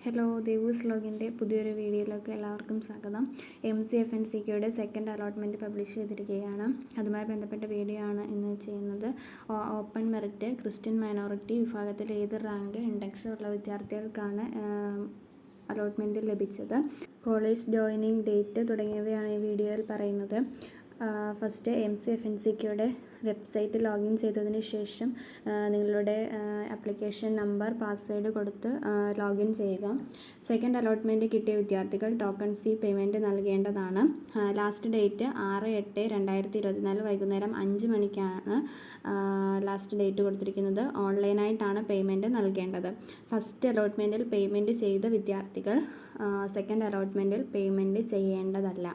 Hello, ദേവൂസ് വ്ലോഗിൻ്റെ പുതിയൊരു വീഡിയോയിലേക്ക് എല്ലാവർക്കും സ്വാഗതം. MCFNCKയുടെ സെക്കൻഡ് അലോട്ട്മെൻറ്റ് പബ്ലിഷ് ചെയ്തിരിക്കുകയാണ്. അതുമായി ബന്ധപ്പെട്ട വീഡിയോ ആണ് ഇന്ന് ചെയ്യുന്നത്. ഓപ്പൺ മെറിറ്റ് ക്രിസ്ത്യൻ മൈനോറിറ്റി വിഭാഗത്തിൽ ഏത് റാങ്ക് ഇൻഡെക്സ് ഉള്ള വിദ്യാർത്ഥികൾക്കാണ് അലോട്ട്മെൻറ്റ് ലഭിച്ചത്, കോളേജ് ജോയിനിങ് ഡേറ്റ് തുടങ്ങിയവയാണ് ഈ വീഡിയോയിൽ പറയുന്നത്. ഫസ്റ്റ് MCFNCKയുടെ വെബ്സൈറ്റ് ലോഗിൻ ചെയ്തതിന് ശേഷം നിങ്ങളുടെ ആപ്ലിക്കേഷൻ നമ്പർ പാസ്വേഡ് കൊടുത്ത് ലോഗിൻ ചെയ്യുക. സെക്കൻഡ് അലോട്ട്മെൻറ്റ് കിട്ടിയ വിദ്യാർത്ഥികൾ ടോക്കൺ ഫീ പേയ്മെൻറ്റ് നൽകേണ്ടതാണ്. ലാസ്റ്റ് ഡേറ്റ് 6/8/2024 വൈകുന്നേരം 5 മണിക്കാണ് ലാസ്റ്റ് ഡേറ്റ് കൊടുത്തിരിക്കുന്നത്. ഓൺലൈനായിട്ടാണ് പേയ്മെൻറ്റ് നൽകേണ്ടത്. ഫസ്റ്റ് അലോട്ട്മെൻറ്റിൽ പേയ്മെൻറ്റ് ചെയ്ത വിദ്യാർത്ഥികൾ സെക്കൻഡ് അലോട്ട്മെൻറ്റിൽ പേയ്മെൻറ്റ് ചെയ്യേണ്ടതല്ല.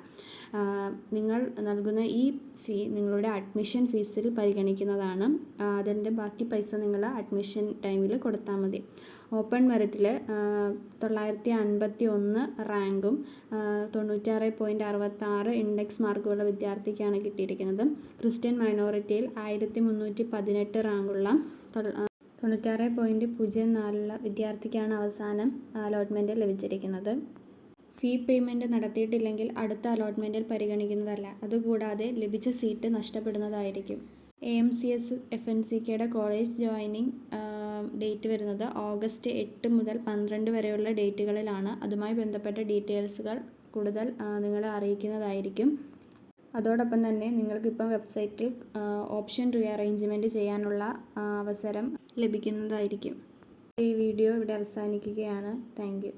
നിങ്ങൾ നൽകുന്ന ഈ ഫീ നിങ്ങളുടെ അഡ്മിഷൻ ഫീസിൽ പരിഗണിക്കുന്നതാണ്. അതിൻ്റെ ബാക്കി പൈസ നിങ്ങൾ അഡ്മിഷൻ ടൈമിൽ കൊടുത്താൽ മതി. ഓപ്പൺ മെറിറ്റിൽ 951 റാങ്കും 96.66 ഇൻഡെക്സ് മാർക്കുള്ള വിദ്യാർത്ഥിക്കാണ് കിട്ടിയിരിക്കുന്നത്. ക്രിസ്ത്യൻ മൈനോറിറ്റിയിൽ 1318 റാങ്കുള്ള 96.04 വിദ്യാർത്ഥിക്കാണ് അവസാനം അലോട്ട്മെൻറ്റ് ലഭിച്ചിരിക്കുന്നത്. ഫീ പേയ്മെൻറ്റ് നടത്തിയിട്ടില്ലെങ്കിൽ അടുത്ത അലോട്ട്മെൻറ്റിൽ പരിഗണിക്കുന്നതല്ല. അതുകൂടാതെ ലഭിച്ച സീറ്റ് നഷ്ടപ്പെടുന്നതായിരിക്കും. MCFNCKയുടെ കോളേജ് ജോയിനിങ് ഡേറ്റ് വരുന്നത് ഓഗസ്റ്റ് 8 മുതൽ 12 വരെയുള്ള ഡേറ്റുകളിലാണ്. അതുമായി ബന്ധപ്പെട്ട ഡീറ്റെയിൽസുകൾ കൂടുതൽ നിങ്ങളെ അറിയിക്കുന്നതായിരിക്കും. അതോടൊപ്പം തന്നെ നിങ്ങൾക്കിപ്പം വെബ്സൈറ്റിൽ ഓപ്ഷൻ റീഅറേഞ്ച്മെൻറ്റ് ചെയ്യാനുള്ള അവസരം ലഭിക്കുന്നതായിരിക്കും. ഈ വീഡിയോ ഇവിടെ അവസാനിക്കുകയാണ്. Thank you.